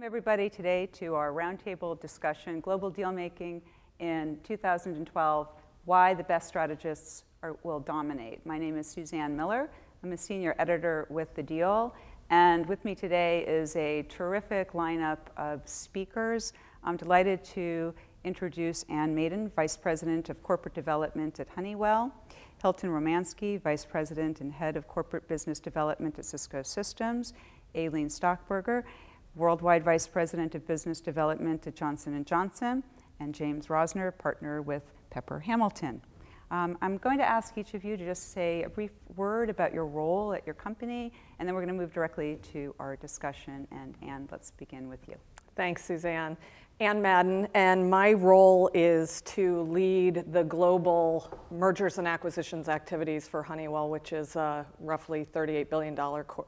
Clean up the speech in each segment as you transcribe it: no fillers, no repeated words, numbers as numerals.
Welcome everybody today to our roundtable discussion, Global Dealmaking in 2012, Why the Best Strategists will Dominate. My name is Suzanne Miller. I'm a senior editor with The Deal, and with me today is a terrific lineup of speakers. I'm delighted to introduce Ann Maiden, Vice President of Corporate Development at Honeywell, Holden Romanski, Vice President and Head of Corporate Business Development at Cisco Systems, Aileen Stockberger, Worldwide Vice President of Business Development at Johnson & Johnson, and James Rosener, Partner with Pepper Hamilton. I'm going to ask each of you to just say a brief word about your role at your company, and then we're going to move directly to our discussion. And Ann, let's begin with you. Thanks, Suzanne. Ann Madden, and my role is to lead the global mergers and acquisitions activities for Honeywell, which is a roughly $38 billion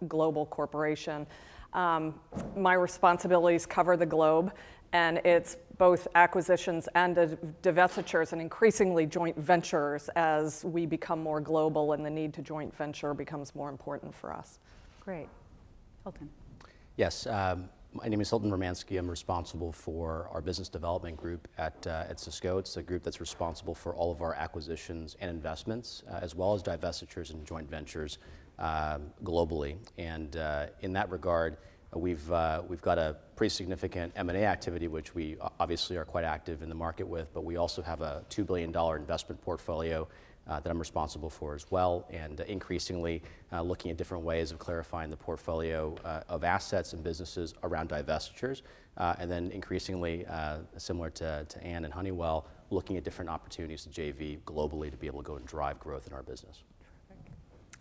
global corporation. My responsibilities cover the globe, and it's both acquisitions and divestitures and increasingly joint ventures as we become more global and the need to joint venture becomes more important for us. Great. Holden. Yes, my name is Holden Romanski. I'm responsible for our business development group at Cisco. It's a group that's responsible for all of our acquisitions and investments, as well as divestitures and joint ventures globally. And in that regard, we've got a pretty significant M&A activity, which we obviously are quite active in the market with, but we also have a $2 billion investment portfolio that I'm responsible for as well, and increasingly looking at different ways of clarifying the portfolio of assets and businesses around divestitures, and then increasingly, similar to Ann and Honeywell, looking at different opportunities to JV globally to be able to go and drive growth in our business.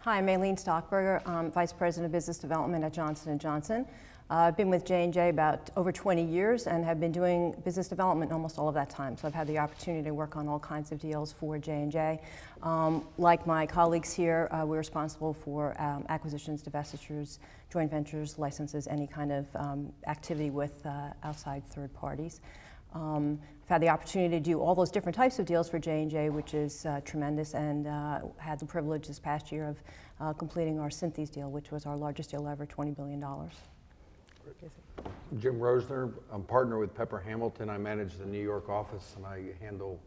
Hi, I'm Aileen Stockberger. I'm Vice President of Business Development at Johnson & Johnson. I've been with J&J about over 20 years and have been doing business development almost all of that time. So I've had the opportunity to work on all kinds of deals for J&J. Like my colleagues here, we're responsible for acquisitions, divestitures, joint ventures, licenses, any kind of activity with outside third parties. I've had the opportunity to do all those different types of deals for J&J, which is tremendous, and had the privilege this past year of completing our Synthes deal, which was our largest deal ever, $20 billion. Jim Rosener, I'm partner with Pepper Hamilton. I manage the New York office, and I handle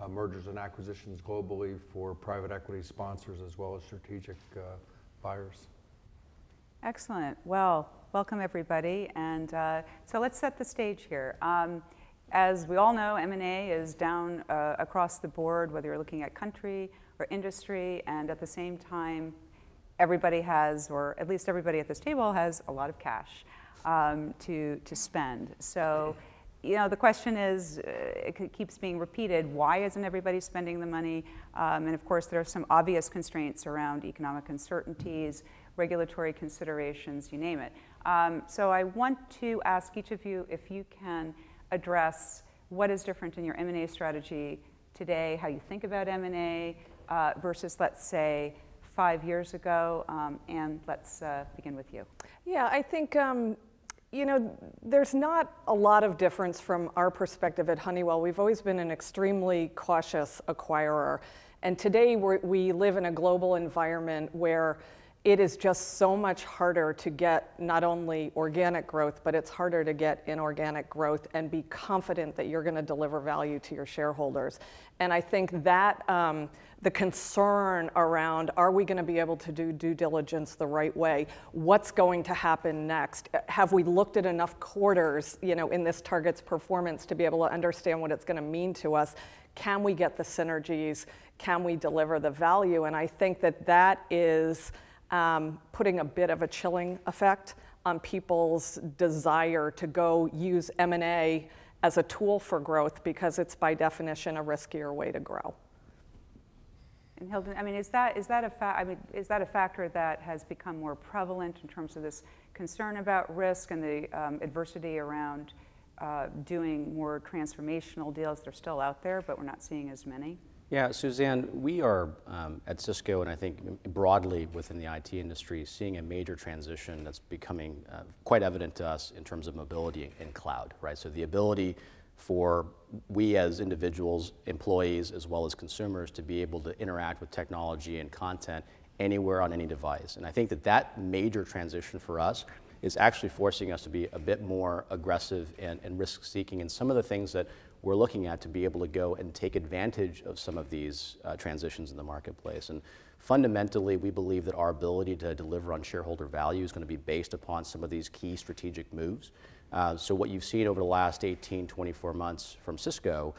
mergers and acquisitions globally for private equity sponsors as well as strategic buyers. Excellent. Well, welcome everybody. And so let's set the stage here. As we all know, M&A is down across the board, whether you're looking at country or industry, and at the same time, everybody has, or at least everybody at this table has, a lot of cash to spend. So, you know, the question is, it keeps being repeated, why isn't everybody spending the money? And of course, there are some obvious constraints around economic uncertainties, regulatory considerations, you name it. So I want to ask each of you if you can address what is different in your M&A strategy today, how you think about M&A versus, let's say, 5 years ago. And let's begin with you. Yeah, I think, you know, there's not a lot of difference from our perspective at Honeywell. We've always been an extremely cautious acquirer. And today we live in a global environment where it is just so much harder to get not only organic growth, but it's harder to get inorganic growth and be confident that you're going to deliver value to your shareholders. And I think that the concern around, are we going to be able to do due diligence the right way? What's going to happen next? Have we looked at enough quarters, you know, in this target's performance to be able to understand what it's going to mean to us? Can we get the synergies? Can we deliver the value? And I think that that is putting a bit of a chilling effect on people's desire to go use M&A as a tool for growth, because it's by definition a riskier way to grow. And Holden, I mean, is that a factor that has become more prevalent in terms of this concern about risk and the adversity around doing more transformational deals? They're still out there, but we're not seeing as many. Yeah, Suzanne, we are at Cisco, and I think broadly within the IT industry, seeing a major transition that's becoming quite evident to us in terms of mobility in cloud, right? So the ability for we as individuals, employees, as well as consumers to be able to interact with technology and content anywhere on any device. And I think that that major transition for us is actually forcing us to be a bit more aggressive and risk-seeking in some of the things that we're looking at to be able to go and take advantage of some of these transitions in the marketplace. And fundamentally, we believe that our ability to deliver on shareholder value is going to be based upon some of these key strategic moves. So what you've seen over the last 18, 24 months from Cisco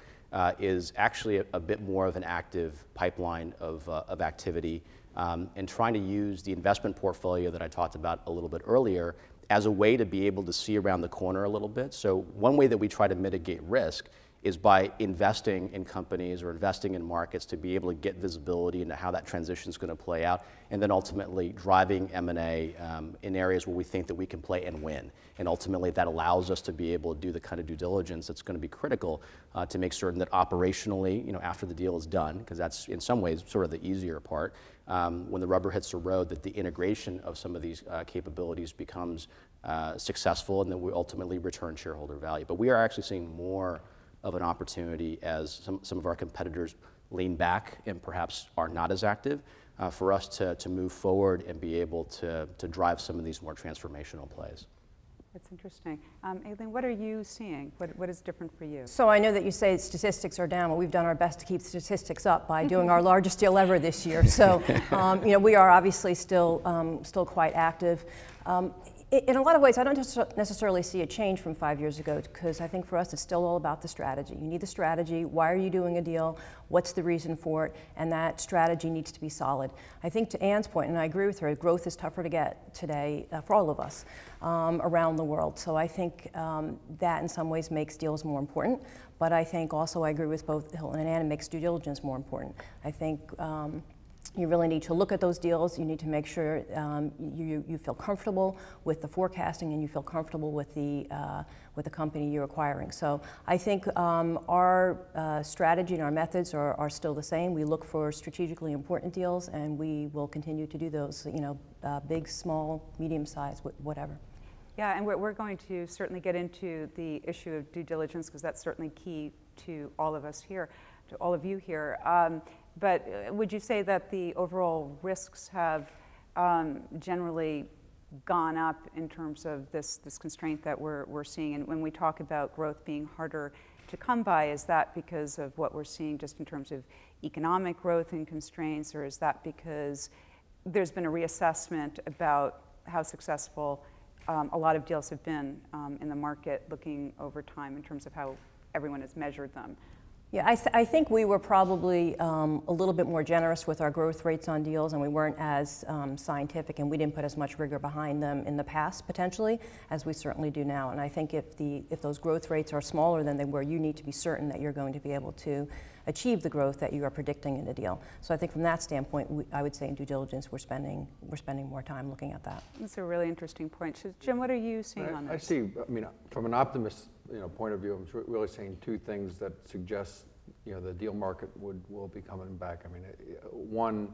is actually a bit more of an active pipeline of activity, and trying to use the investment portfolio that I talked about a little bit earlier as a way to be able to see around the corner a little bit. So one way that we try to mitigate risk is by investing in companies or investing in markets to be able to get visibility into how that transition is going to play out, and then ultimately driving M&A in areas where we think that we can play and win. And ultimately that allows us to be able to do the kind of due diligence that's going to be critical to make certain that operationally, after the deal is done, because that's in some ways sort of the easier part, when the rubber hits the road, that the integration of some of these capabilities becomes successful, and then we ultimately return shareholder value. But we are actually seeing more of an opportunity as some of our competitors lean back and perhaps are not as active, for us to move forward and be able to drive some of these more transformational plays. That's interesting. Aileen, what are you seeing? What is different for you? So I know that you say statistics are down, but we've done our best to keep statistics up by doing our largest deal ever this year. So we are obviously still quite active. In a lot of ways, I don't necessarily see a change from 5 years ago, because I think for us it's still all about the strategy. You need the strategy. Why are you doing a deal? What's the reason for it? And that strategy needs to be solid. I think to Anne's point, and I agree with her, growth is tougher to get today for all of us around the world. So I think that in some ways makes deals more important. But I think also I agree with both Hilton and Anne, it makes due diligence more important. I think you really need to look at those deals. You need to make sure you feel comfortable with the forecasting, and you feel comfortable with the company you're acquiring. So I think our strategy and our methods are still the same. We look for strategically important deals, and we will continue to do those. Big, small, medium size, whatever. Yeah, and we're going to certainly get into the issue of due diligence, because that's certainly key to all of us here, to all of you here. But would you say that the overall risks have generally gone up in terms of this constraint that we're seeing? And when we talk about growth being harder to come by, is that because of what we're seeing just in terms of economic growth and constraints, or is that because there's been a reassessment about how successful a lot of deals have been in the market, looking over time in terms of how everyone has measured them? Yeah, I think we were probably a little bit more generous with our growth rates on deals, and we weren't as scientific, and we didn't put as much rigor behind them in the past, potentially, as we certainly do now. And I think if those growth rates are smaller than they were, you need to be certain that you're going to be able to achieve the growth that you are predicting in a deal. So I think from that standpoint, I would say in due diligence, we're spending more time looking at that. That's a really interesting point. So, Jim, what are you seeing on this? I see, from an optimist point of view, I'm really seeing two things that suggest the deal market will be coming back. One,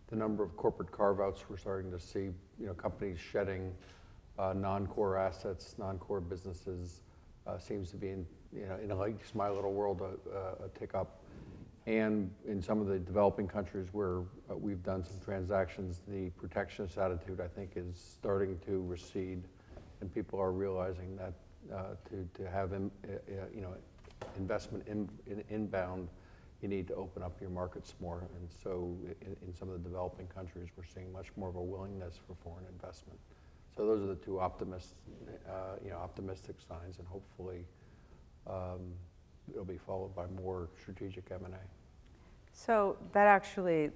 the number of corporate carve-outs we're starting to see, companies shedding non-core assets, non-core businesses, seems to be in like my little world a tick up. And in some of the developing countries where we've done some transactions, the protectionist attitude, I think, is starting to recede, and people are realizing that to have investment inbound, you need to open up your markets more. And so in some of the developing countries, we're seeing much more of a willingness for foreign investment. So those are the two optimistic signs, and hopefully it'll be followed by more strategic M&A. So that actually,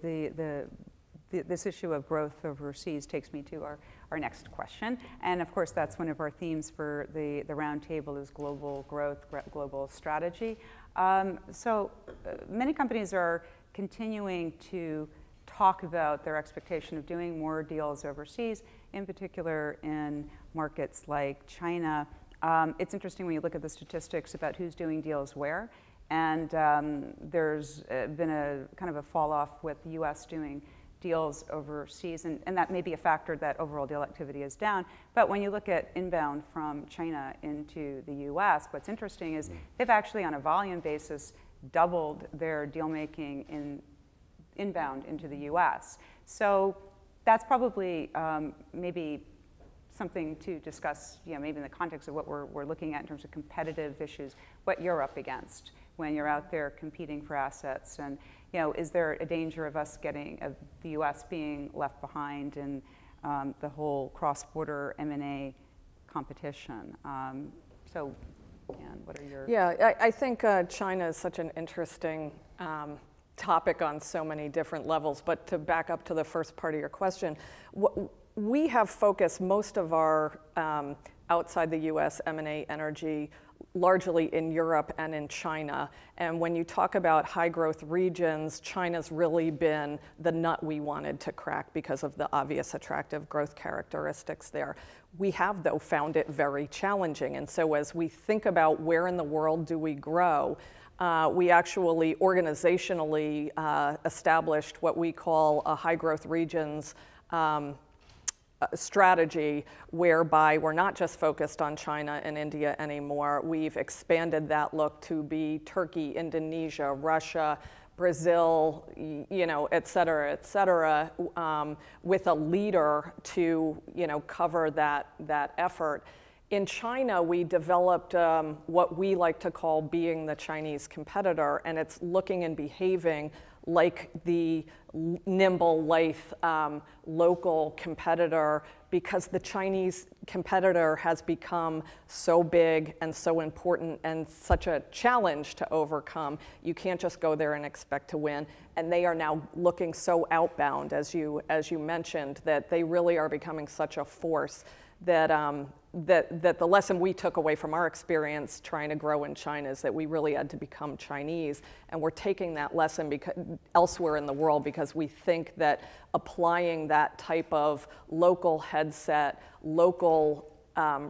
this issue of growth overseas takes me to our next question. And of course, that's one of our themes for the Roundtable, is global growth, global strategy. So many companies are continuing to talk about their expectation of doing more deals overseas, in particular in markets like China. It's interesting when you look at the statistics about who's doing deals where. And there's been a kind of a fall off with the US doing deals overseas, and that may be a factor that overall deal activity is down. But when you look at inbound from China into the US, what's interesting is they've actually, on a volume basis, doubled their deal making inbound into the US. So that's probably maybe something to discuss, maybe in the context of what we're looking at in terms of competitive issues, what you're up against when you're out there competing for assets, and is there a danger of the U.S. being left behind in the whole cross-border M&A competition? So, Anne, what are your... Yeah, I think China is such an interesting topic on so many different levels, but to back up to the first part of your question, we have focused most of our outside the US M&A energy largely in Europe and in China. And when you talk about high growth regions, China's really been the nut we wanted to crack because of the obvious attractive growth characteristics there. We have, though, found it very challenging. And so as we think about where in the world do we grow, we actually organizationally established what we call a high growth regions strategy, whereby we're not just focused on China and India anymore. We've expanded that look to be Turkey, Indonesia, Russia, Brazil, et cetera, with a leader to, cover that effort. In China, we developed what we like to call being the Chinese competitor, and it's looking and behaving like the nimble, lithe, local competitor, because the Chinese competitor has become so big and so important and such a challenge to overcome. You can't just go there and expect to win. And they are now looking so outbound, as you mentioned, that they really are becoming such a force that that the lesson we took away from our experience trying to grow in China is that we really had to become Chinese, and we're taking that lesson elsewhere in the world, because we think that applying that type of local headset, local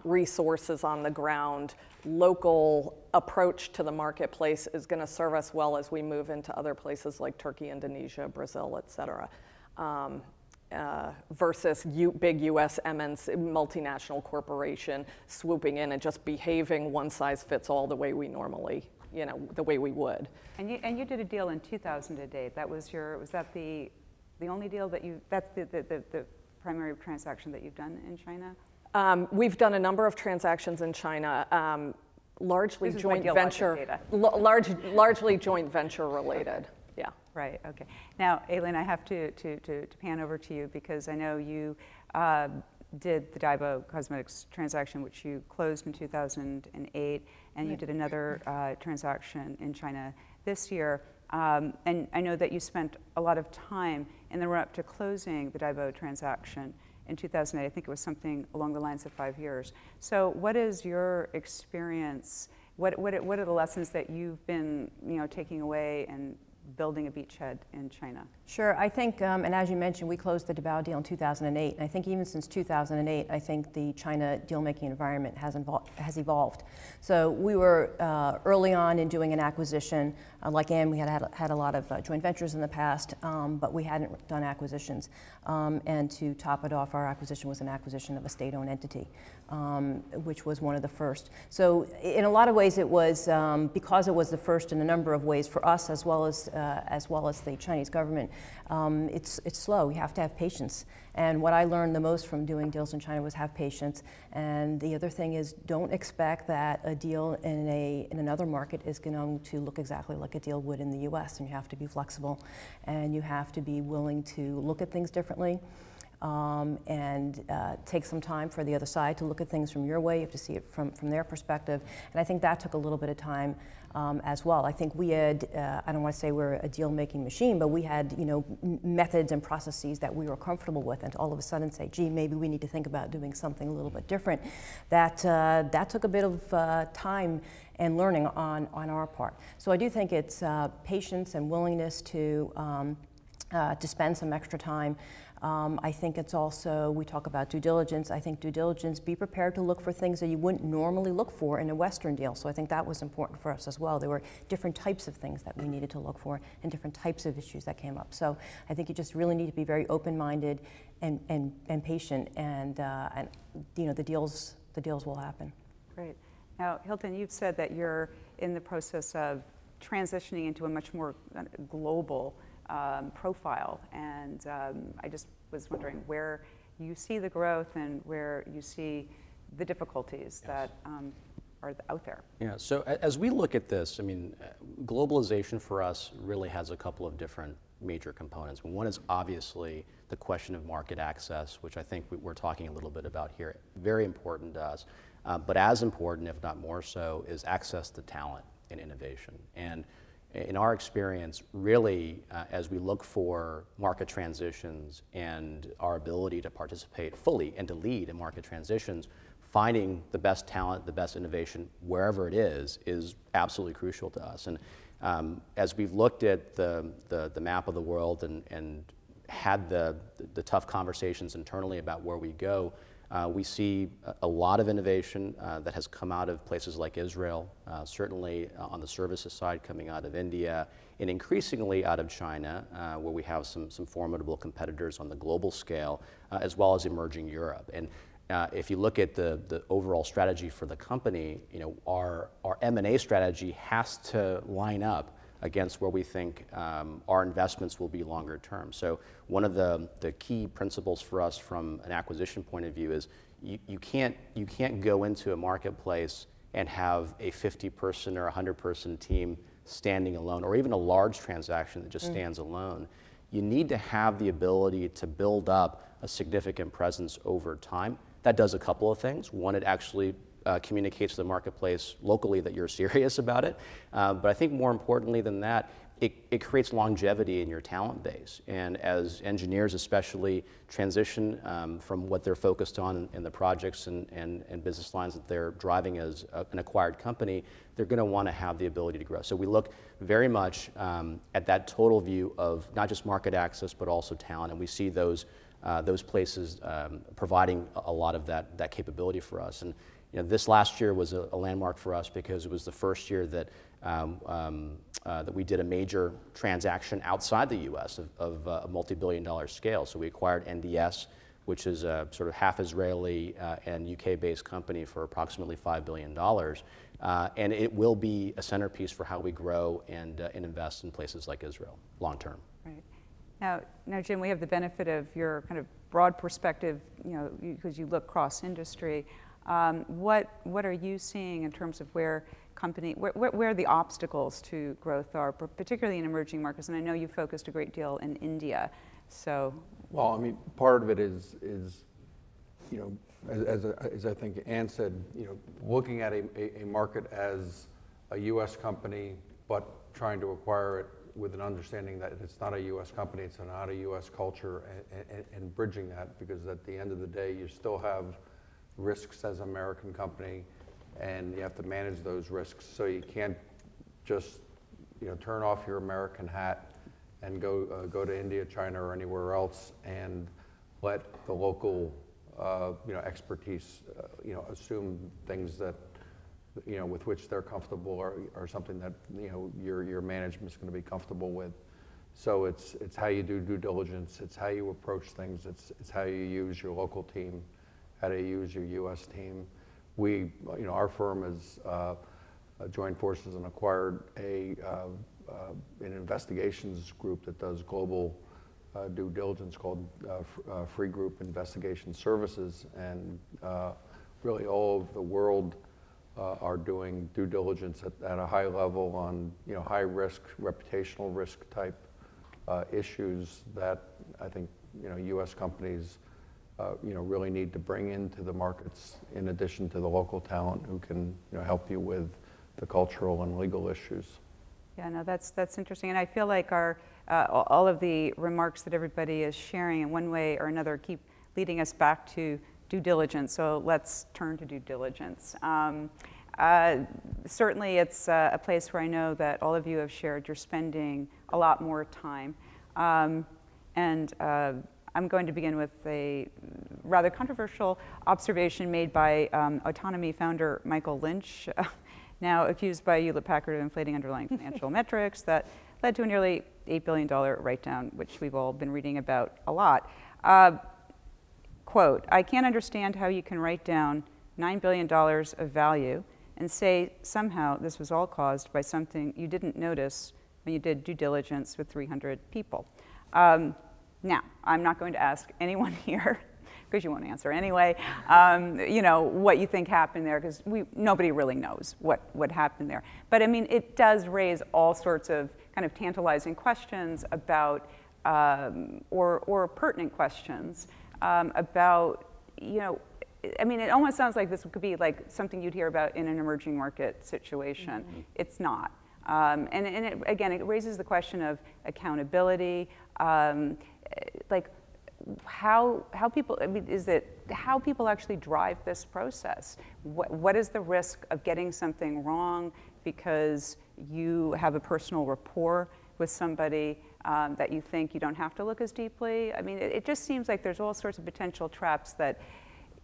resources on the ground, local approach to the marketplace is going to serve us well as we move into other places like Turkey, Indonesia, Brazil, et cetera. Versus big US MNC, multinational corporation swooping in and just behaving one size fits all the way we normally, the way we would. And you did a deal in 2008. Was that the only deal that's the primary transaction that you've done in China? We've done a number of transactions in China, largely joint venture, largely joint venture related. Yeah. Right. Okay. Now, Aileen, I have to pan over to you, because I know you did the Daibo Cosmetics transaction, which you closed in 2008, and you did another transaction in China this year. And I know that you spent a lot of time in the run-up to closing the Daibo transaction in 2008. I think it was something along the lines of 5 years. So, what is your experience? What are the lessons that you've been taking away and building a beachhead in China? Sure, I think, and as you mentioned, we closed the Daibo deal in 2008. And I think even since 2008, I think the China deal-making environment has evolved. So we were early on in doing an acquisition. Like Anne, we had a lot of joint ventures in the past, but we hadn't done acquisitions. And to top it off, our acquisition was an acquisition of a state-owned entity, which was one of the first. So in a lot of ways, it was because it was the first in a number of ways for us, as well as the Chinese government. It's slow. You have to have patience. And what I learned the most from doing deals in China was have patience. And the other thing is, don't expect that a deal in another market is going to look exactly like a deal would in the U.S. And you have to be flexible, and you have to be willing to look at things differently. And take some time for the other side to look at things from your way. You have to see it from their perspective. And I think that took a little bit of time as well. I think we had, I don't want to say we're a deal-making machine, but we had methods and processes that we were comfortable with, and to all of a sudden say, gee, maybe we need to think about doing something a little bit different. That took a bit of time and learning on our part. So I do think it's patience and willingness to spend some extra time. I think it's also, we talk about due diligence. I think due diligence, be prepared to look for things that you wouldn't normally look for in a Western deal. So I think that was important for us as well. There were different types of things that we needed to look for and different types of issues that came up. So I think you just really need to be very open-minded and patient, and the deals will happen. Great. Now, Hilton, you've said that you're in the process of transitioning into a much more global profile, and I just was wondering where you see the growth and where you see the difficulties that are out there. Yeah, so as we look at this, I mean, globalization for us really has a couple of different major components. One is obviously the question of market access, which I think we're talking a little bit about here. Very important to us, but as important, if not more so, is access to talent and innovation. And in our experience, really, as we look for market transitions and our ability to participate fully and to lead in market transitions, finding the best talent, the best innovation, wherever it is absolutely crucial to us. And as we've looked at the map of the world and had the tough conversations internally about where we go, we see a lot of innovation that has come out of places like Israel, certainly on the services side coming out of India, and increasingly out of China, where we have some formidable competitors on the global scale, as well as emerging Europe. And if you look at the overall strategy for the company, you know, our M&A strategy has to line up against where we think our investments will be longer term. So one of the key principles for us from an acquisition point of view is you can't go into a marketplace and have a 50-person or 100-person team standing alone, or even a large transaction that just stands alone. You need to have the ability to build up a significant presence over time. That does a couple of things. One, it actually communicates to the marketplace locally that you're serious about it. But I think more importantly than that, it creates longevity in your talent base. And as engineers especially transition from what they're focused on in the projects and business lines that they're driving as an acquired company, they're going to want to have the ability to grow. So we look very much at that total view of not just market access, but also talent. And we see those places providing a lot of that capability for us. And you know, this last year was a landmark for us because it was the first year that that we did a major transaction outside the U.S. of a multi-billion-dollar scale. So we acquired NDS, which is a sort of half Israeli and UK-based company for approximately $5 billion. And it will be a centerpiece for how we grow and invest in places like Israel long term. Right. Now, Jim, we have the benefit of your kind of broad perspective, you know, because you look cross-industry. What are you seeing in terms of where the obstacles to growth are, particularly in emerging markets? And I know you focused a great deal in India, so. Well, I mean, part of it is you know, as I think Ann said, you know, looking at a market as a U.S. company, but trying to acquire it with an understanding that it's not a U.S. company, it's not a U.S. culture, and bridging that, because at the end of the day, you still have risks as an American company, and you have to manage those risks. So you can't just, you know, turn off your American hat and go to India, China, or anywhere else, and let the local, you know, expertise, you know, assume things that, you know, with which they're comfortable, or something that, you know, your management's going to be comfortable with. So it's how you do due diligence, it's how you approach things, it's how you use your local team, how to use your U.S. team. We, you know, our firm has joined forces and acquired an investigations group that does global due diligence called Free Group Investigation Services, and really all of the world are doing due diligence at a high level on, you know, high risk, reputational risk type issues that I think, you know, U.S. companies you know, really need to bring into the markets, in addition to the local talent who can, you know, help you with the cultural and legal issues. Yeah, no, that's interesting, and I feel like our all of the remarks that everybody is sharing in one way or another keep leading us back to due diligence. So let's turn to due diligence. Certainly, it's a place where I know that all of you have shared you're spending a lot more time, and I'm going to begin with a rather controversial observation made by Autonomy founder Michael Lynch, now accused by Hewlett-Packard of inflating underlying financial metrics that led to a nearly $8 billion write-down, which we've all been reading about a lot. Quote, "I can't understand how you can write down $9 billion of value and say somehow this was all caused by something you didn't notice when you did due diligence with 300 people. Now, I'm not going to ask anyone here because you won't answer anyway, you know, what you think happened there, because nobody really knows what happened there. But I mean, it does raise all sorts of kind of tantalizing questions about, or pertinent questions about, you know, I mean, it almost sounds like this could be like something you'd hear about in an emerging market situation. Mm-hmm. It's not. And again, it raises the question of accountability, like how people, I mean, is it how people actually drive this process? What is the risk of getting something wrong because you have a personal rapport with somebody that you think you don't have to look as deeply? I mean, it just seems like there's all sorts of potential traps that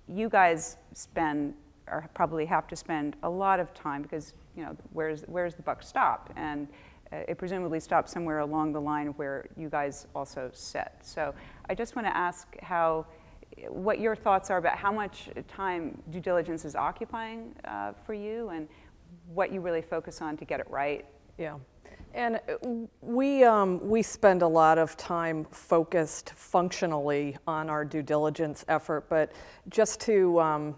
you guys spend, or probably have to spend a lot of time, because, you know, where's the buck stop? And it presumably stops somewhere along the line where you guys also sit. So I just want to ask what your thoughts are about how much time due diligence is occupying for you, and what you really focus on to get it right. Yeah. And we spend a lot of time focused functionally on our due diligence effort, but just to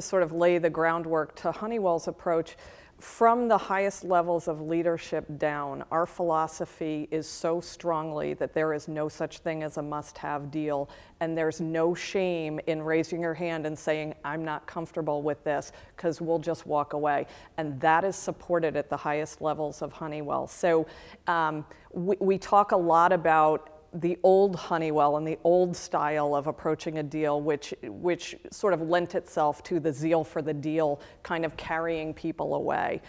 sort of lay the groundwork to Honeywell's approach, from the highest levels of leadership down, our philosophy is so strongly that there is no such thing as a must-have deal, and there's no shame in raising your hand and saying, I'm not comfortable with this, because we'll just walk away. And that is supported at the highest levels of Honeywell. So we talk a lot about the old Honeywell and the old style of approaching a deal, which sort of lent itself to the zeal for the deal, kind of carrying people away.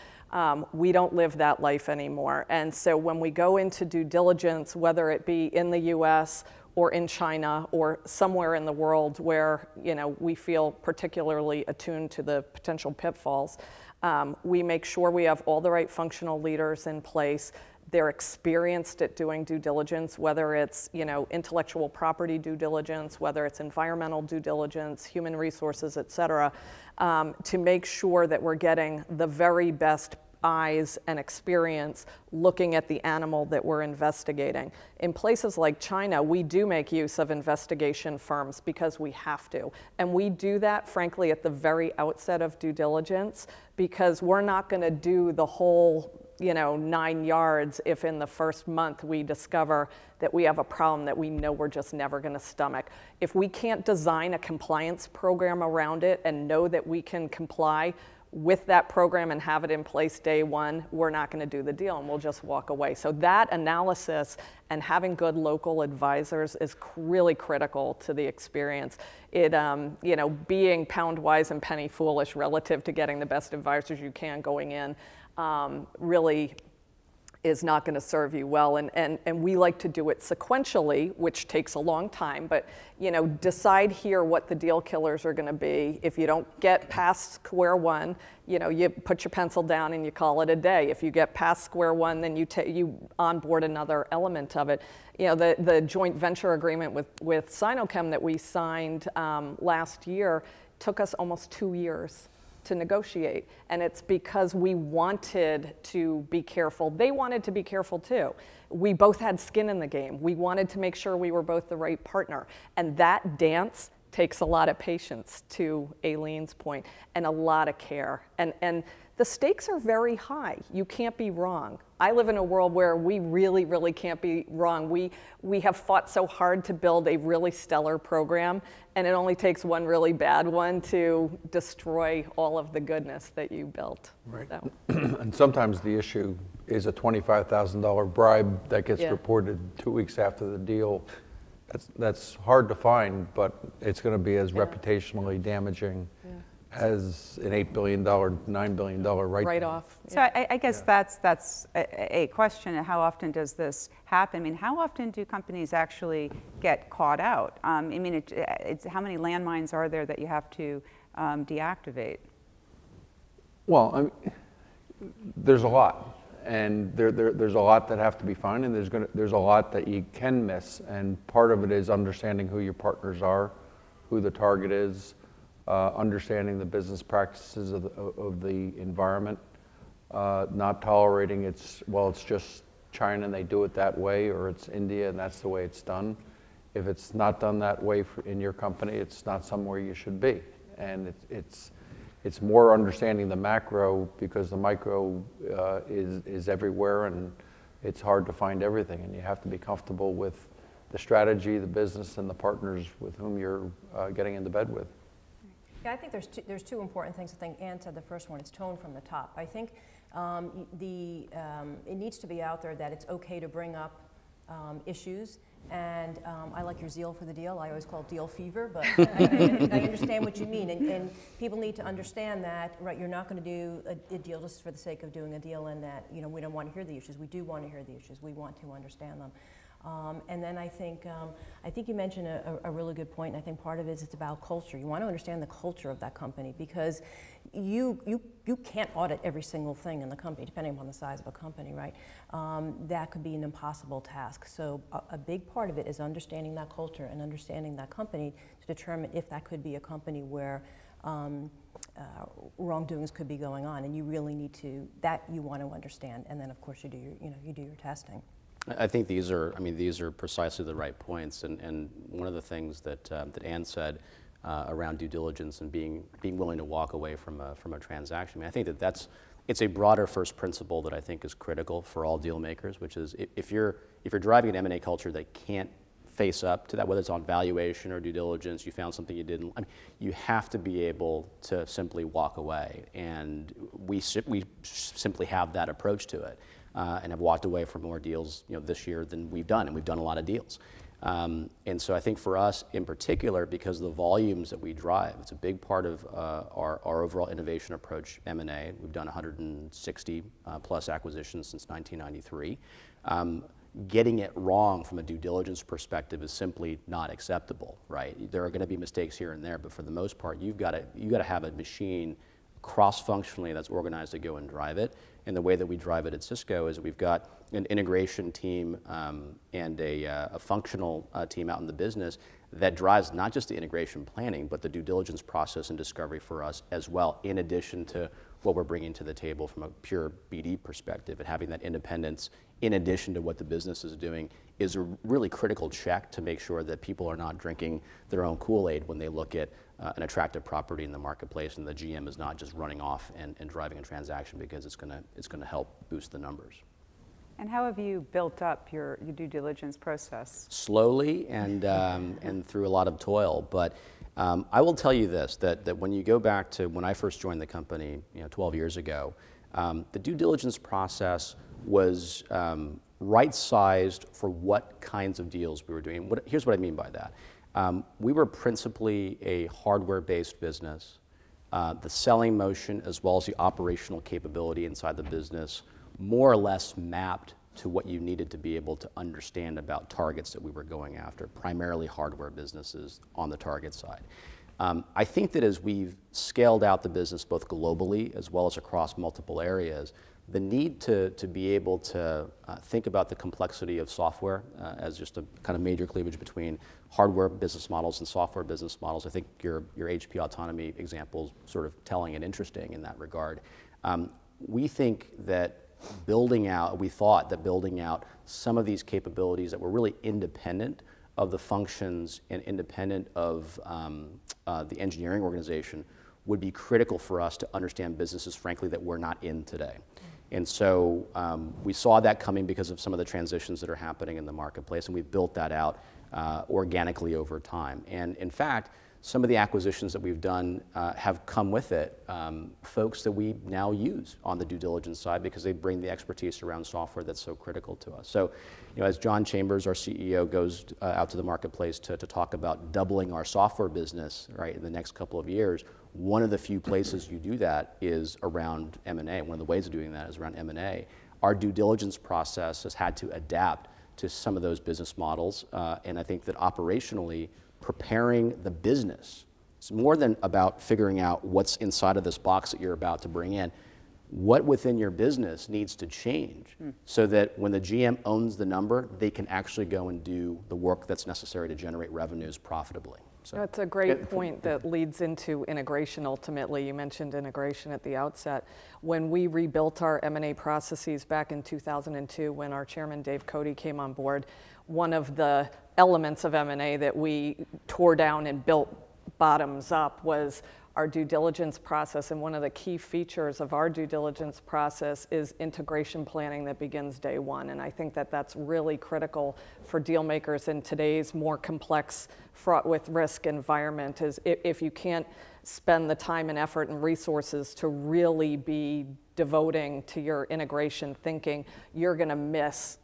We don't live that life anymore. And so when we go into due diligence, whether it be in the US or in China or somewhere in the world where, you know, we feel particularly attuned to the potential pitfalls, we make sure we have all the right functional leaders in place. They're experienced at doing due diligence, whether it's, you know, intellectual property due diligence, whether it's environmental due diligence, human resources, et cetera, to make sure that we're getting the very best eyes and experience looking at the animal that we're investigating. In places like China, we do make use of investigation firms because we have to. And we do that, frankly, at the very outset of due diligence, because we're not going to do the whole, you know, 9 yards if in the first month we discover that we have a problem that we know we're just never going to stomach. If we can't design a compliance program around it and know that we can comply with that program and have it in place day one, we're not going to do the deal and we'll just walk away. So that analysis and having good local advisors is really critical to the experience. It, you know, being pound wise and penny foolish relative to getting the best advisors you can going in really is not going to serve you well. And we like to do it sequentially, which takes a long time, but, you know, decide here what the deal killers are going to be. If you don't get past square one, you know, you put your pencil down and you call it a day. If you get past square one, then you onboard another element of it. You know, the joint venture agreement with Sinochem that we signed last year took us almost 2 years to negotiate, and it's because we wanted to be careful. They wanted to be careful too. We both had skin in the game. We wanted to make sure we were both the right partner, and that dance takes a lot of patience, to Aileen's point, and a lot of care. And the stakes are very high. You can't be wrong. I live in a world where we really, really can't be wrong. We have fought so hard to build a really stellar program, and it only takes one really bad one to destroy all of the goodness that you built. Right. So. And sometimes the issue is a $25,000 bribe that gets reported 2 weeks after the deal. That's hard to find, but it's going to be as reputationally damaging as an $8 billion, $9 billion write-off. So I guess that's a question. How often does this happen? I mean, how often do companies actually get caught out? I mean, it's how many landmines are there that you have to deactivate? Well, I mean, there's a lot. And there's a lot that have to be found, and there's a lot that you can miss. And part of it is understanding who your partners are, who the target is, understanding the business practices of the environment, not tolerating it's just China and they do it that way, or it's India and that's the way it's done. if it's not done that way in your company, it's not somewhere you should be. And it's more understanding the macro, because the micro is everywhere, and it's hard to find everything, and you have to be comfortable with the strategy, the business, and the partners with whom you're getting into bed with. Yeah, I think there's two important things. I think Ann said the first one, it's tone from the top. I think it needs to be out there that it's okay to bring up issues, and I like your zeal for the deal. I always call it deal fever, but I understand what you mean, and people need to understand that, right, you're not going to do a deal just for the sake of doing a deal, and that, you know, we don't want to hear the issues. We do want to hear the issues. We want to understand them. And then I think you mentioned a really good point, and I think part of it is it's about culture. You want to understand the culture of that company, because you can't audit every single thing in the company, depending upon the size of a company, right? That could be an impossible task. So a big part of it is understanding that culture and understanding that company to determine if that could be a company where wrongdoings could be going on, and you really need to, that you want to understand, and then of course you do your testing. I think these are precisely the right points, and one of the things that Ann said around due diligence and being willing to walk away from a transaction. I mean, I think it's a broader first principle that I think is critical for all deal makers, which is if you're driving an M&A culture that can't face up to that, whether it's on valuation or due diligence, you found something you didn't, I mean, you have to be able to simply walk away, and we simply have that approach to it. And have walked away from more deals, you know, this year than we've done, and we've done a lot of deals. And so I think for us in particular, because of the volumes that we drive, it's a big part of our overall innovation approach, M&A. We've done 160 plus acquisitions since 1993. Getting it wrong from a due diligence perspective is simply not acceptable, right? There are going to be mistakes here and there, but for the most part, you've got to have a machine cross-functionally that's organized to go and drive it. And the way that we drive it at Cisco is we've got an integration team and a functional team out in the business that drives not just the integration planning, but the due diligence process and discovery for us as well, in addition to what we're bringing to the table from a pure BD perspective. And having that independence in addition to what the business is doing is a really critical check to make sure that people are not drinking their own Kool-Aid when they look at an attractive property in the marketplace, and the GM is not just running off and driving a transaction because it's going to help boost the numbers. And how have you built up your due diligence process? Slowly and through a lot of toil, but I will tell you this, that when you go back to when I first joined the company, 12 years ago, the due diligence process was right-sized for what kinds of deals we were doing. Here's what I mean by that. We were principally a hardware-based business. The selling motion as well as the operational capability inside the business more or less mapped to what you needed to be able to understand about targets that we were going after, primarily hardware businesses on the target side. I think that as we've scaled out the business both globally as well as across multiple areas, the need to be able to think about the complexity of software as just a kind of major cleavage between hardware business models and software business models. I think your HP Autonomy example is sort of telling and interesting in that regard. We thought that building out some of these capabilities that were really independent of the functions and independent of the engineering organization would be critical for us to understand businesses, frankly, that we're not in today. And so we saw that coming because of some of the transitions that are happening in the marketplace, and we've built that out organically over time. And in fact, some of the acquisitions that we've done have come with it folks that we now use on the due diligence side because they bring the expertise around software that's so critical to us. So, as John Chambers, our CEO, goes out to the marketplace to talk about doubling our software business, right, in the next couple of years, one of the few places you do that is around M&A. One of the ways of doing that is around M&A. Our due diligence process has had to adapt to some of those business models, and I think that operationally, preparing the business, it's more than about figuring out what's inside of this box that you're about to bring in. What within your business needs to change so that when the GM owns the number, they can actually go and do the work that's necessary to generate revenues profitably. So That's a great point that leads into integration ultimately. You mentioned integration at the outset. When we rebuilt our M&A processes back in 2002, when our chairman Dave Cote came on board, one of the elements of M&A that we tore down and built bottoms up was our due diligence process, and one of the key features of our due diligence process is integration planning that begins day one. And I think that that's really critical for deal makers in today's more complex, fraught with risk environment, is if you can't spend the time and effort and resources to really be devoting to your integration thinking, you're going to miss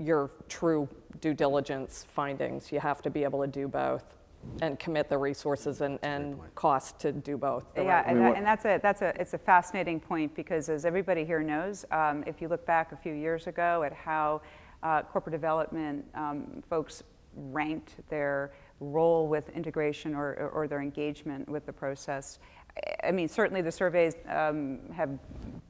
your true due diligence findings. You have to be able to do both and commit the resources and cost to do both. Yeah, and it's a fascinating point, because as everybody here knows, if you look back a few years ago at how corporate development folks ranked their role with integration or their engagement with the process, I mean, certainly the surveys have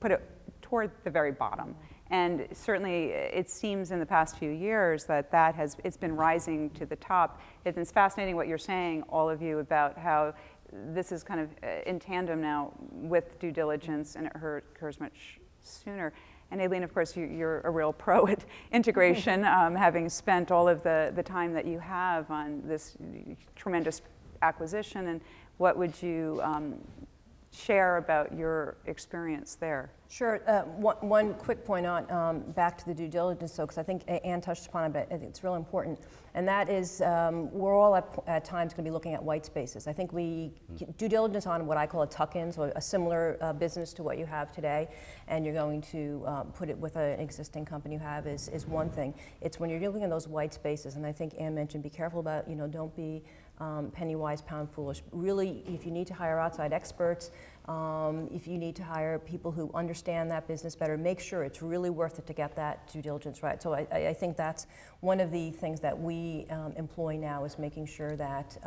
put it toward the very bottom. And certainly, it seems in the past few years that it's been rising to the top. It's fascinating what you're saying, all of you, about how this is kind of in tandem now with due diligence, and it occurs much sooner. And Aileen, of course, you're a real pro at integration, having spent all of the time that you have on this tremendous acquisition. And what would you share about your experience there? Sure. One quick point on back to the due diligence, though, because I think Ann touched upon it, but I think it's real important, and that is we're all at times going to be looking at white spaces. I think due diligence on what I call a tuck-in, so a similar business to what you have today, and you're going to put it with an existing company you have is one thing. It's when you're dealing in those white spaces, and I think Ann mentioned, be careful about, don't be penny wise, pound foolish. Really, if you need to hire outside experts, if you need to hire people who understand that business better, make sure it's really worth it to get that due diligence right. So I think that's one of the things that we employ now, is making sure that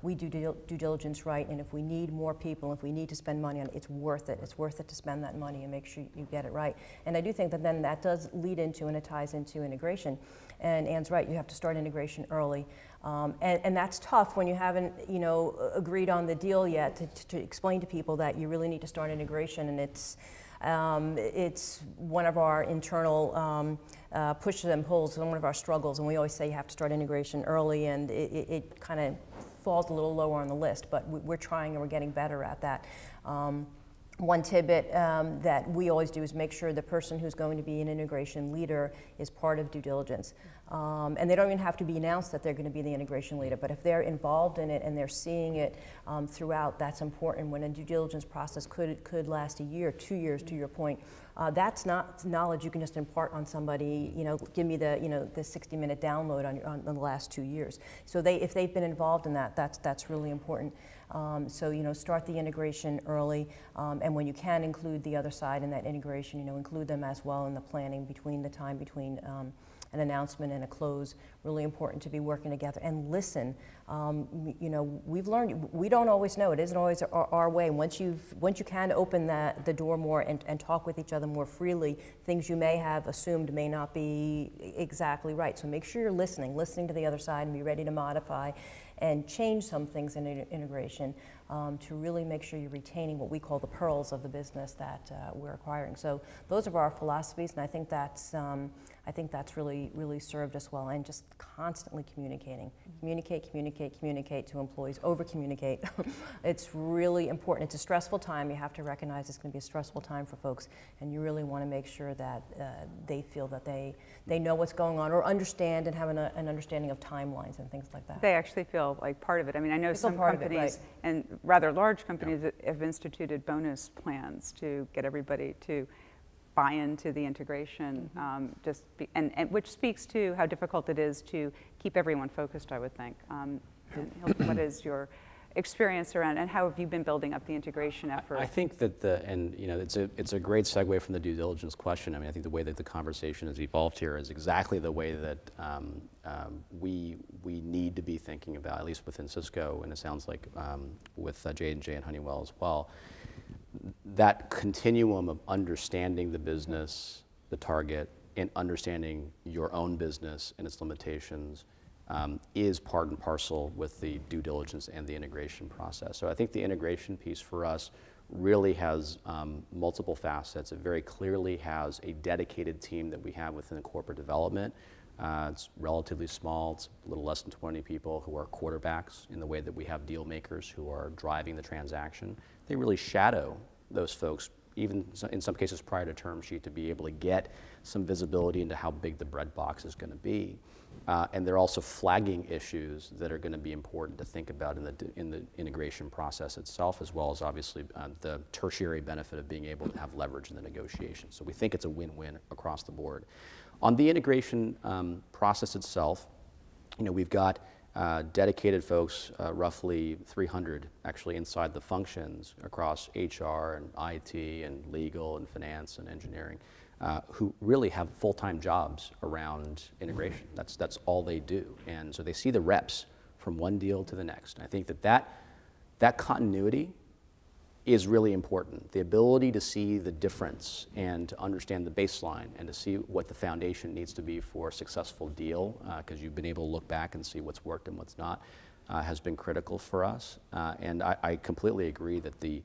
we do due diligence right, and if we need more people, if we need to spend money on it, it's worth it. It's worth it to spend that money and make sure you get it right. And I do think that then that does lead into, and it ties into integration. And Ann's right, you have to start integration early. And that's tough when you haven't, agreed on the deal yet, to explain to people that you really need to start integration. And it's one of our internal pushes and pulls, one of our struggles. And we always say you have to start integration early, and it kind of falls a little lower on the list. But we're trying, and we're getting better at that. One tidbit that we always do is make sure the person who's going to be an integration leader is part of due diligence. And they don't even have to be announced that they're going to be the integration leader, but if they're involved in it and they're seeing it throughout, that's important. When a due diligence process could last a year, 2 years, to your point, that's not knowledge you can just impart on somebody, give me the 60-minute download on the last 2 years. So if they've been involved in that, that's really important. So start the integration early, and when you can include the other side in that integration, include them as well in the planning between an announcement and a close. Really important to be working together and listen. We've learned we don't always know. It isn't always our way. Once you can open the door more and talk with each other more freely, things you may have assumed may not be exactly right. So make sure you're listening to the other side, and be ready to modify and change some things in really to really make sure you're retaining what we call the pearls of the business that we're acquiring. So those are our philosophies, and I think that's really served us well. And just constantly communicating, communicate to employees, over communicate. It's really important. It's a stressful time. You have to recognize it's going to be a stressful time for folks, and you really want to make sure that they feel that they know what's going on, or understand and have an understanding of timelines and things like that. They actually feel like part of it. I mean, I know some companies, right, and rather large companies, have instituted bonus plans to get everybody to buy into the integration, and which speaks to how difficult it is to keep everyone focused, I would think. Hilton, what is your experience around, and how have you been building up the integration effort? I think that it's a great segue from the due diligence question. I mean, I think the way that the conversation has evolved here is exactly the way that we need to be thinking about, at least within Cisco, and it sounds like with J&J and Honeywell as well. That continuum of understanding the business, the target, and understanding your own business and its limitations, is part and parcel with the due diligence and the integration process. So I think the integration piece for us really has multiple facets. It very clearly has a dedicated team that we have within corporate development. It's relatively small. It's a little less than 20 people who are quarterbacks in the way that we have deal makers who are driving the transaction. They really shadow those folks, even in some cases prior to term sheet, to be able to get some visibility into how big the bread box is going to be. And they're also flagging issues that are going to be important to think about in the integration process itself, as well as obviously the tertiary benefit of being able to have leverage in the negotiation. So we think it's a win-win across the board. On the integration process itself, we've got dedicated folks, roughly 300 actually inside the functions across HR and IT and legal and finance and engineering, who really have full-time jobs around integration. That's all they do. And so they see the reps from one deal to the next. And I think that continuity is really important. The ability to see the difference and to understand the baseline and to see what the foundation needs to be for a successful deal, because you've been able to look back and see what's worked and what's not, has been critical for us. And I completely agree that the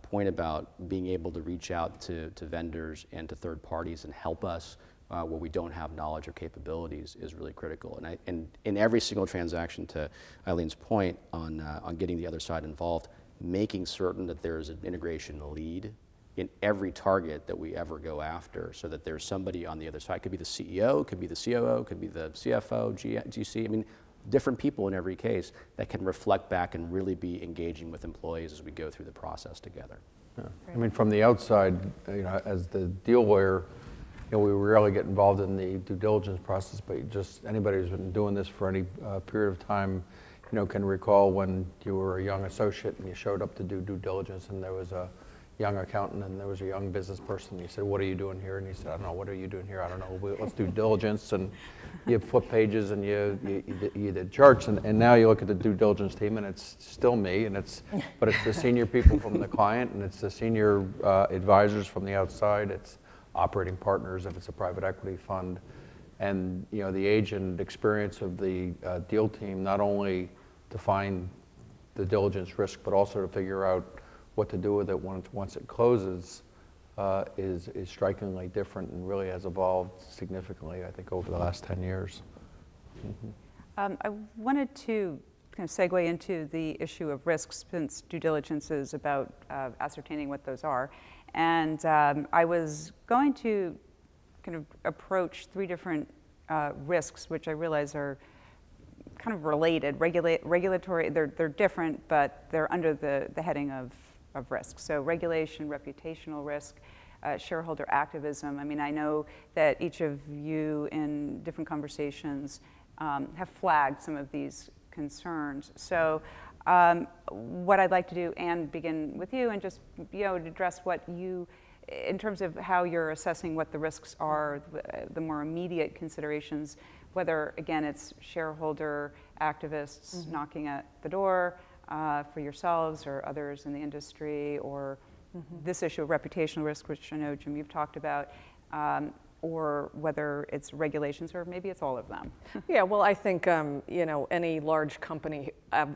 point about being able to reach out to vendors and to third parties and help us where we don't have knowledge or capabilities is really critical. And in every single transaction, to Eileen's point on getting the other side involved, making certain that there's an integration lead in every target that we ever go after, so that there's somebody on the other side. It could be the CEO, could be the COO, could be the CFO, GC. I mean, different people in every case that can reflect back and really be engaging with employees as we go through the process together. Yeah. I mean, from the outside, as the deal lawyer, we rarely get involved in the due diligence process, but just anybody who's been doing this for any period of time, can recall when you were a young associate and you showed up to do due diligence and there was a young accountant and there was a young business person. You said, "What are you doing here?" And he said, "I don't know. What are you doing here? I don't know. Let's do diligence." And you flip pages and you did charts. And now you look at the due diligence team and it's still me, but it's the senior people from the client and it's the senior advisors from the outside. It's operating partners if it's a private equity fund. And the age and experience of the deal team, not only to find the diligence risk, but also to figure out what to do with it once it closes, is strikingly different and really has evolved significantly, I think, over the last 10 years. Mm-hmm. I wanted to kind of segue into the issue of risks, since due diligence is about ascertaining what those are. And I was going to kind of approach three different risks, which I realize are kind of related. Regulatory, they're different, but they're under the heading of risk. So regulation, reputational risk, shareholder activism. I mean, I know that each of you in different conversations have flagged some of these concerns. So what I'd like to do, Anne, begin with you and just to address what you, in terms of how you're assessing what the risks are, the more immediate considerations, whether, again, it's shareholder activists knocking at the door for yourselves or others in the industry, or this issue of reputational risk, which I know, Jim, you've talked about, or whether it's regulations, or maybe it's all of them. Yeah, well, I think any large company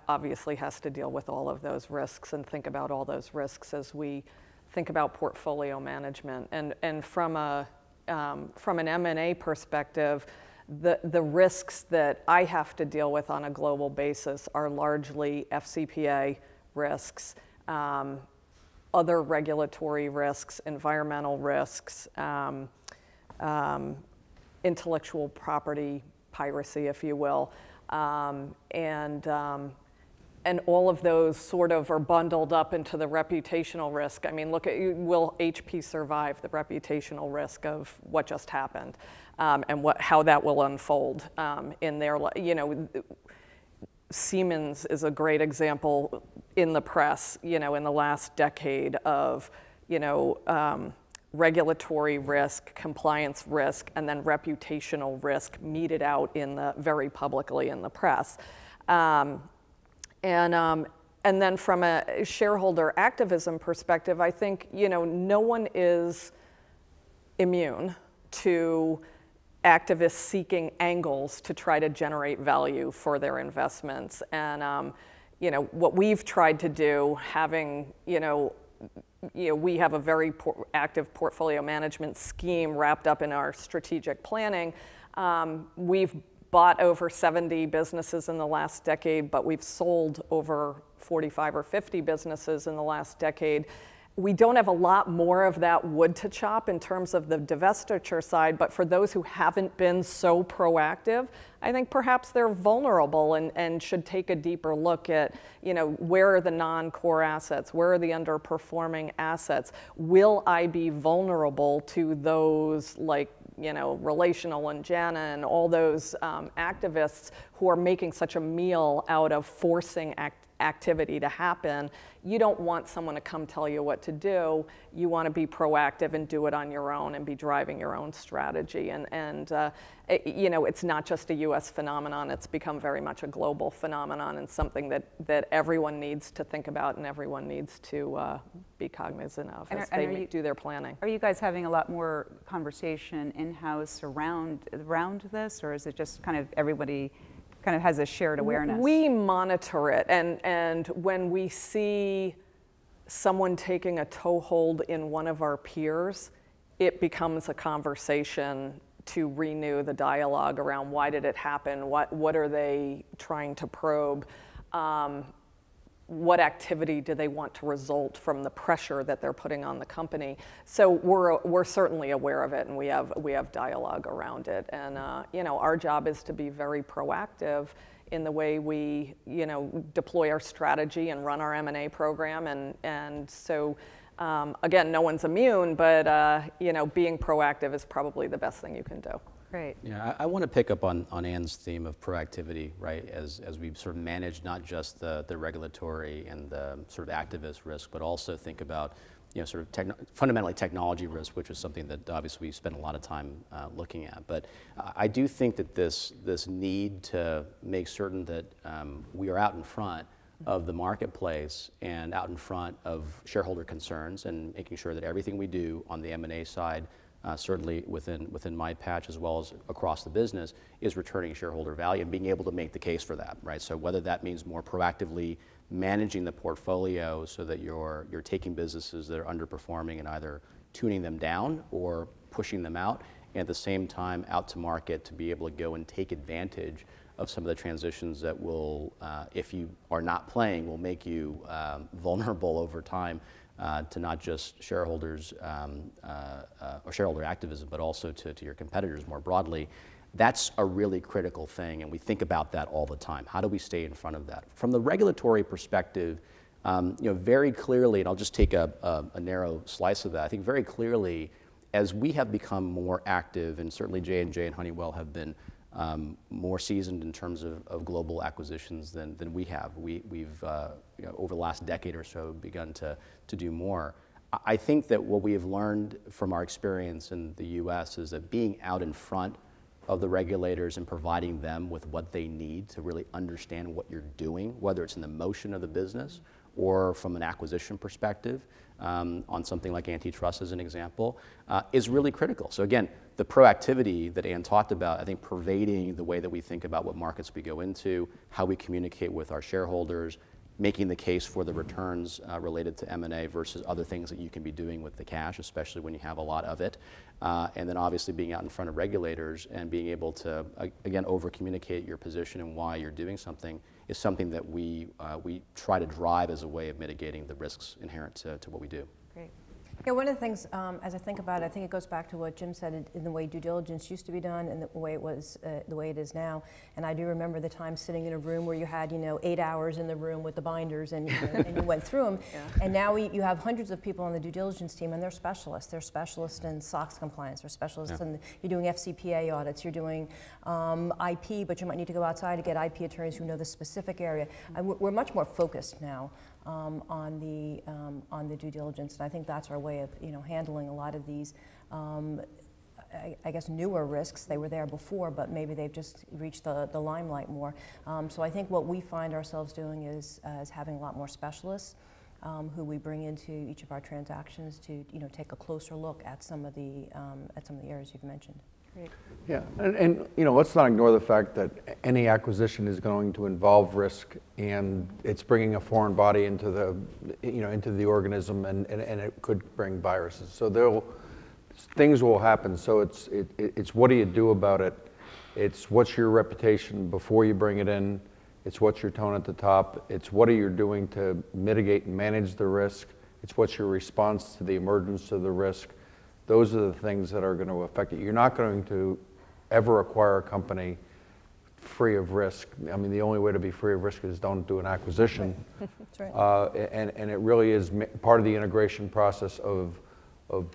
obviously has to deal with all of those risks and think about all those risks as we think about portfolio management. And from an M&A perspective, the risks that I have to deal with on a global basis are largely FCPA risks, other regulatory risks, environmental risks, intellectual property piracy, if you will, and all of those sort of are bundled up into the reputational risk. I mean, look at, will HP survive the reputational risk of what just happened, and how that will unfold in their, Siemens is a great example in the press, in the last decade of, regulatory risk, compliance risk, and then reputational risk meted out very publicly in the press. And then from a shareholder activism perspective, I think, no one is immune to activists seeking angles to try to generate value for their investments. And what we've tried to do, having we have a very active portfolio management scheme wrapped up in our strategic planning. We've bought over 70 businesses in the last decade, but we've sold over 45 or 50 businesses in the last decade. We don't have a lot more of that wood to chop in terms of the divestiture side, but for those who haven't been so proactive, I think perhaps they're vulnerable and should take a deeper look at, where are the non-core assets? Where are the underperforming assets? Will I be vulnerable to those like, Relational and Jana and all those activists who are making such a meal out of forcing activity to happen? You don't want someone to come tell you what to do. You want to be proactive and do it on your own and be driving your own strategy. And it's not just a U.S. phenomenon. It's become very much a global phenomenon and something that everyone needs to think about and everyone needs to be cognizant of as they do their planning. Are you guys having a lot more conversation in-house around this, or is it just kind of everybody kind of has a shared awareness? We monitor it, and when we see someone taking a toehold in one of our peers, it becomes a conversation to renew the dialogue around why did it happen, what are they trying to probe, what activity do they want to result from the pressure that they're putting on the company. So we're certainly aware of it, and we have dialogue around it. And our job is to be very proactive in the way we deploy our strategy and run our M&A program. And so again, no one's immune, but being proactive is probably the best thing you can do. Great. Yeah, I want to pick up on Ann's theme of proactivity, right? As we sort of manage not just the regulatory and the sort of activist risk, but also think about sort of fundamentally technology risk, which is something that obviously we spend a lot of time looking at. But I do think that this need to make certain that we are out in front of the marketplace and out in front of shareholder concerns and making sure that everything we do on the M&A side, certainly within my patch as well as across the business, is returning shareholder value and being able to make the case for that, right? So whether that means more proactively managing the portfolio so that you're taking businesses that are underperforming and either tuning them down or pushing them out, and at the same time out to market to be able to go and take advantage of some of the transitions that will, if you are not playing, will make you vulnerable over time to not just shareholders or shareholder activism, but also to your competitors more broadly. That's a really critical thing, and we think about that all the time. How do we stay in front of that? From the regulatory perspective, very clearly, and I'll just take a narrow slice of that, I think very clearly, as we have become more active, and certainly J&J and Honeywell have been more seasoned in terms of global acquisitions than we have. We've over the last decade or so begun to do more. I think that what we have learned from our experience in the US is that being out in front of the regulators and providing them with what they need to really understand what you're doing, whether it's in the motion of the business or from an acquisition perspective, on something like antitrust as an example, is really critical. So again, the proactivity that Ann talked about, I think pervading the way that we think about what markets we go into, how we communicate with our shareholders, making the case for the returns related to M&A versus other things that you can be doing with the cash, especially when you have a lot of it. And then obviously being out in front of regulators and being able to, again, over-communicate your position and why you're doing something is something that we try to drive as a way of mitigating the risks inherent to what we do. Great. Yeah, one of the things, as I think about it, I think it goes back to what Jim said in the way due diligence used to be done and the way it was, the way it is now. And I do remember the time sitting in a room where you had, 8 hours in the room with the binders and, and you went through them. Yeah. And now you have hundreds of people on the due diligence team, and they're specialists. They're specialists in SOX compliance. They're specialists in, you're doing FCPA audits. You're doing IP, but you might need to go outside to get IP attorneys who know the specific area. We're much more focused now on the due diligence, and I think that's our way of handling a lot of these I guess newer risks. They were there before, but maybe they've just reached the limelight more. So I think what we find ourselves doing is having a lot more specialists who we bring into each of our transactions to take a closer look at some of the areas you've mentioned. Great. Yeah, and let's not ignore the fact that any acquisition is going to involve risk, and it's bringing a foreign body into the into the organism, and it could bring viruses. So things will happen. So it's what do you do about it? It's what's your reputation before you bring it in. It's what's your tone at the top. It's what are you doing to mitigate and manage the risk. It's what's your response to the emergence of the risk. Those are the things that are going to affect it. You're not going to ever acquire a company free of risk. I mean, the only way to be free of risk is don't do an acquisition. That's right. And it really is part of the integration process of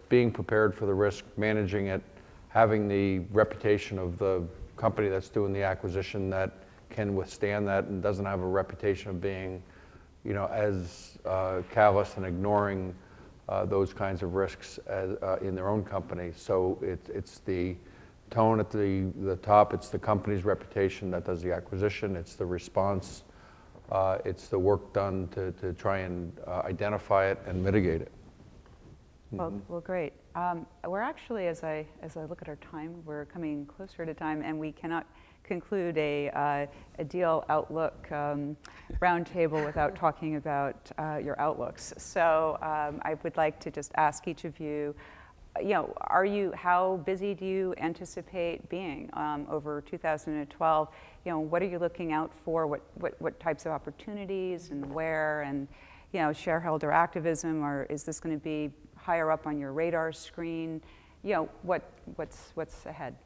being prepared for the risk, managing it, having the reputation of the company that's doing the acquisition that can withstand that and doesn't have a reputation of being, as callous and ignoring those kinds of risks in their own company. So it's the tone at the top, it's the company's reputation that does the acquisition, it's the response, it's the work done to try and identify it and mitigate it. Well, great. We're actually, as I look at our time, we're coming closer to time, and we cannot conclude a deal outlook roundtable without talking about your outlooks. So I would like to just ask each of you, how busy do you anticipate being over 2012? What are you looking out for? What types of opportunities and where? And shareholder activism, or is this going to be higher up on your radar screen? What's ahead?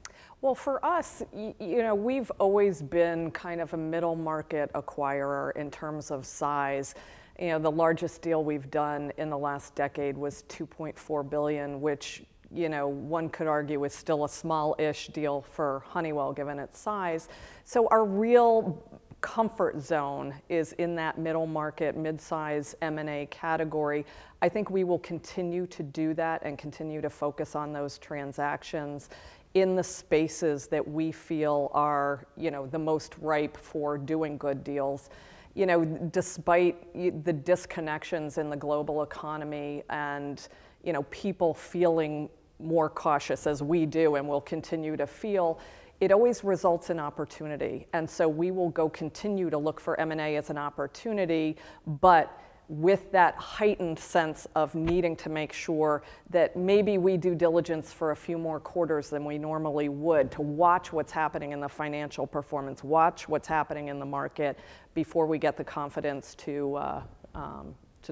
Well, for us, we've always been kind of a middle market acquirer in terms of size. The largest deal we've done in the last decade was $2.4 billion, which, one could argue is still a small-ish deal for Honeywell given its size. So our real comfort zone is in that middle market, mid-size M&A category. I think we will continue to do that and continue to focus on those transactions in the spaces that we feel are, the most ripe for doing good deals. Despite the disconnections in the global economy and, people feeling more cautious as we do and will continue to feel, it always results in opportunity. And so we will continue to look for M&A as an opportunity, but with that heightened sense of needing to make sure that maybe we do diligence for a few more quarters than we normally would, to watch what's happening in the financial performance, watch what's happening in the market before we get the confidence to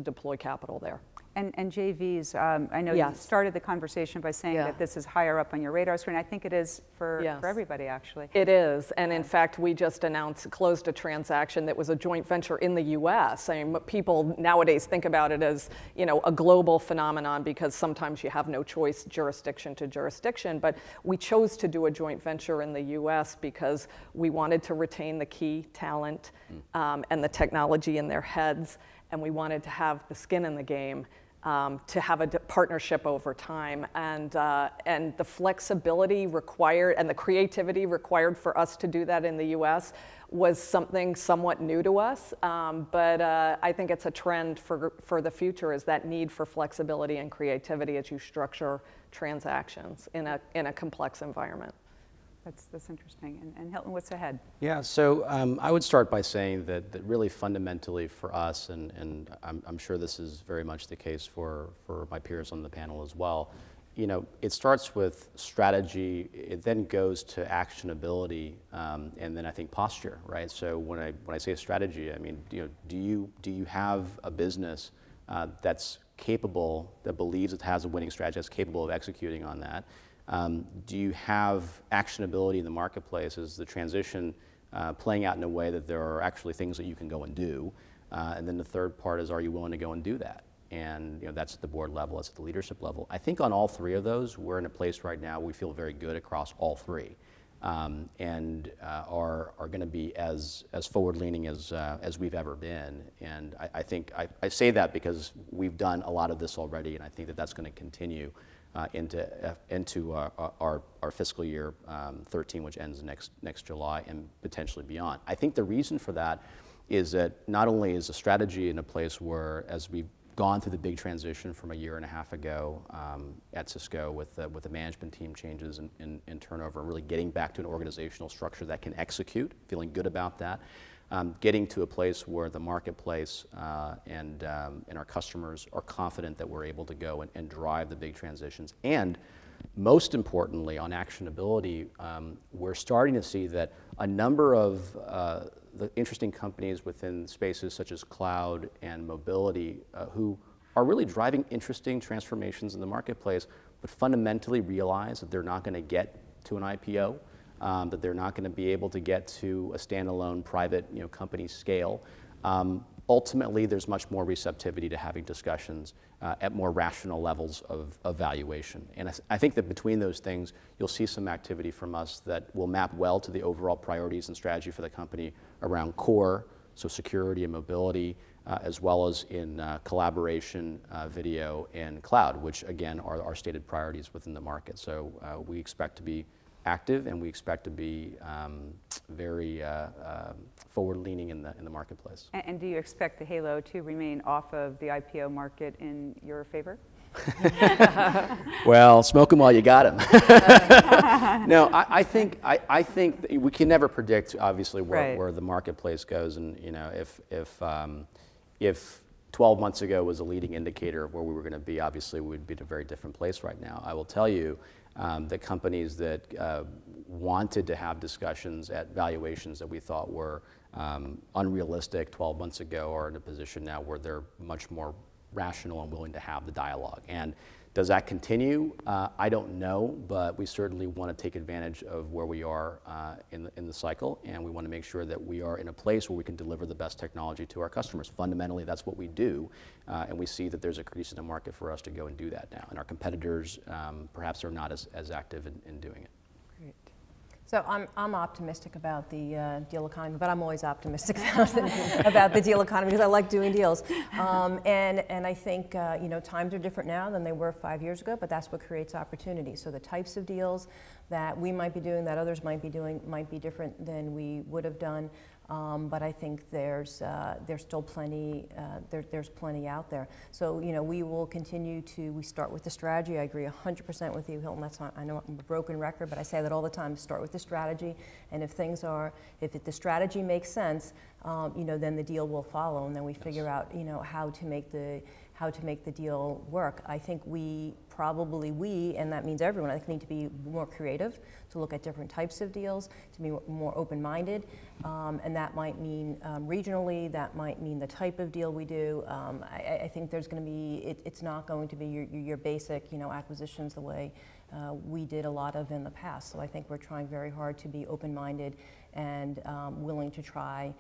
deploy capital there. And JVs, I know Yes. you started the conversation by saying Yeah. that this is higher up on your radar screen. I think it is for Yes. everybody, actually. It is, and in fact, we just closed a transaction that was a joint venture in the US. I mean, people nowadays think about it as, a global phenomenon because sometimes you have no choice jurisdiction to jurisdiction, but we chose to do a joint venture in the US because we wanted to retain the key talent and the technology in their heads, and we wanted to have the skin in the game. To have a partnership over time, and the flexibility required and the creativity required for us to do that in the U.S. was something somewhat new to us, but I think it's a trend for the future, is that need for flexibility and creativity as you structure transactions in a complex environment. That's interesting. And Hilton, what's ahead? Yeah, so I would start by saying that really fundamentally for us, and I'm sure this is very much the case for my peers on the panel as well, it starts with strategy, it then goes to actionability, and then I think posture, right? So when I say strategy, I mean, do you have a business that's capable, that believes it has a winning strategy, that's capable of executing on that? Do you have actionability in the marketplace? Is the transition playing out in a way that there are actually things that you can go and do? And then the third part is, are you willing to go and do that? And that's at the board level, that's at the leadership level. I think on all three of those, we're in a place right now we feel very good across all three, and are going to be as forward-leaning as we've ever been. And I think I say that because we've done a lot of this already, and I think that's going to continue into our fiscal year 13, which ends next July, and potentially beyond. I think the reason for that is that not only is the strategy in a place where, as we've gone through the big transition from a year and a half ago at Cisco with the management team changes and turnover, and really getting back to an organizational structure that can execute, feeling good about that. Getting to a place where the marketplace and our customers are confident that we're able to go and drive the big transitions. And most importantly, on actionability, we're starting to see that a number of the interesting companies within spaces such as cloud and mobility who are really driving interesting transformations in the marketplace, but fundamentally realize that they're not going to get to an IPO, that they're not going to be able to get to a standalone private company scale. Ultimately, there's much more receptivity to having discussions at more rational levels of valuation. And I think that between those things, you'll see some activity from us that will map well to the overall priorities and strategy for the company around core, so security and mobility, as well as in collaboration, video, and cloud, which again are our stated priorities within the market. So we expect to be active, and we expect to be very forward-leaning in the marketplace. And do you expect the halo to remain off of the IPO market in your favor? Well, smoke them while you got them. No, I think we can never predict, obviously, where the marketplace goes, and if 12 months ago was a leading indicator of where we were going to be, obviously we'd be in a very different place right now. I will tell you that companies that wanted to have discussions at valuations that we thought were unrealistic 12 months ago are in a position now where they're much more rational and willing to have the dialogue. And does that continue? I don't know, but we certainly want to take advantage of where we are in the cycle, and we want to make sure that we are in a place where we can deliver the best technology to our customers. Fundamentally, that's what we do, and we see that there's a crease in the market for us to go and do that now. And our competitors perhaps are not as active in doing it. Great. So I'm optimistic about the deal economy, but I'm always optimistic about the deal economy because I like doing deals. And I think times are different now than they were 5 years ago, but that's what creates opportunity. So the types of deals that we might be doing, that others might be doing, might be different than we would have done. But I think there's still plenty there's plenty out there. So we will continue to. We start with the strategy. I agree 100% with you, Hilton. That's not. I know I'm a broken record, but I say that all the time. Start with the strategy, and if the strategy makes sense, then the deal will follow, and then we figure out how to make the deal work. I think we, and that means everyone, I think need to be more creative, to look at different types of deals, to be more open-minded, and that might mean regionally, that might mean the type of deal we do. I think there's going to be, it's not going to be your basic, acquisitions the way we did a lot of in the past. So I think we're trying very hard to be open-minded and willing to try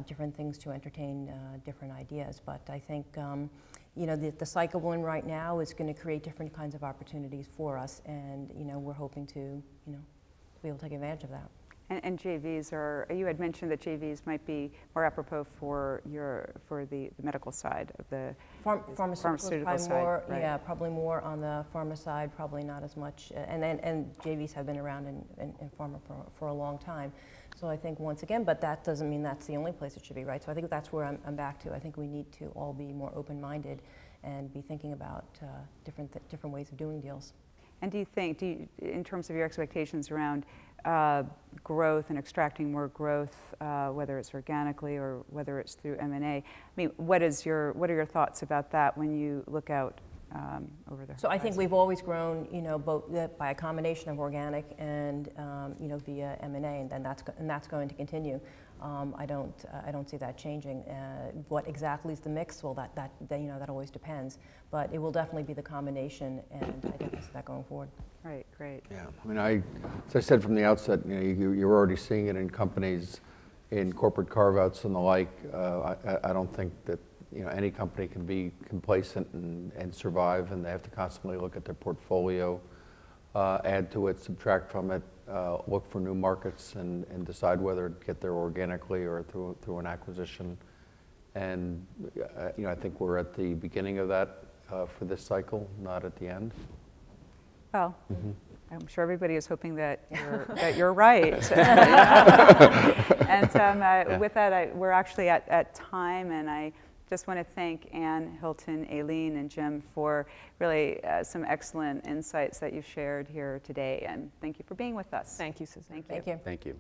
different things to entertain different ideas. But I think the cycle we're in right now is going to create different kinds of opportunities for us, and we're hoping to be able to take advantage of that. And JVs you had mentioned that JVs might be more apropos for the medical side of the pharmaceutical side. More, right? Yeah, probably more on the pharma side, probably not as much. And JVs have been around in pharma for a long time. So I think once again, but that doesn't mean that's the only place it should be, right? So I think that's where I'm back to. I think we need to all be more open-minded and be thinking about different ways of doing deals. And do you, in terms of your expectations around growth and extracting more growth, whether it's organically or whether it's through M&A, I mean, what are your thoughts about that when you look out over there? So I think we've always grown, both by a combination of organic and via M&A, and that's going to continue. I don't see that changing. What exactly is the mix? Well, that always depends, but it will definitely be the combination, and I definitely see that going forward. Right, great. Yeah, I mean, as I said from the outset, you're already seeing it in companies, in corporate carve-outs and the like. I don't think that any company can be complacent and survive, and they have to constantly look at their portfolio, add to it, subtract from it, look for new markets, and decide whether to get there organically or through an acquisition. And I think we're at the beginning of that for this cycle, not at the end. Well, I'm sure everybody is hoping that you're right. And with that, we're actually at time, and I just want to thank Anne, Hilton, Aileen, and Jim for really some excellent insights that you've shared here today. And thank you for being with us. Thank you, Susan. Thank you. Thank you. Thank you.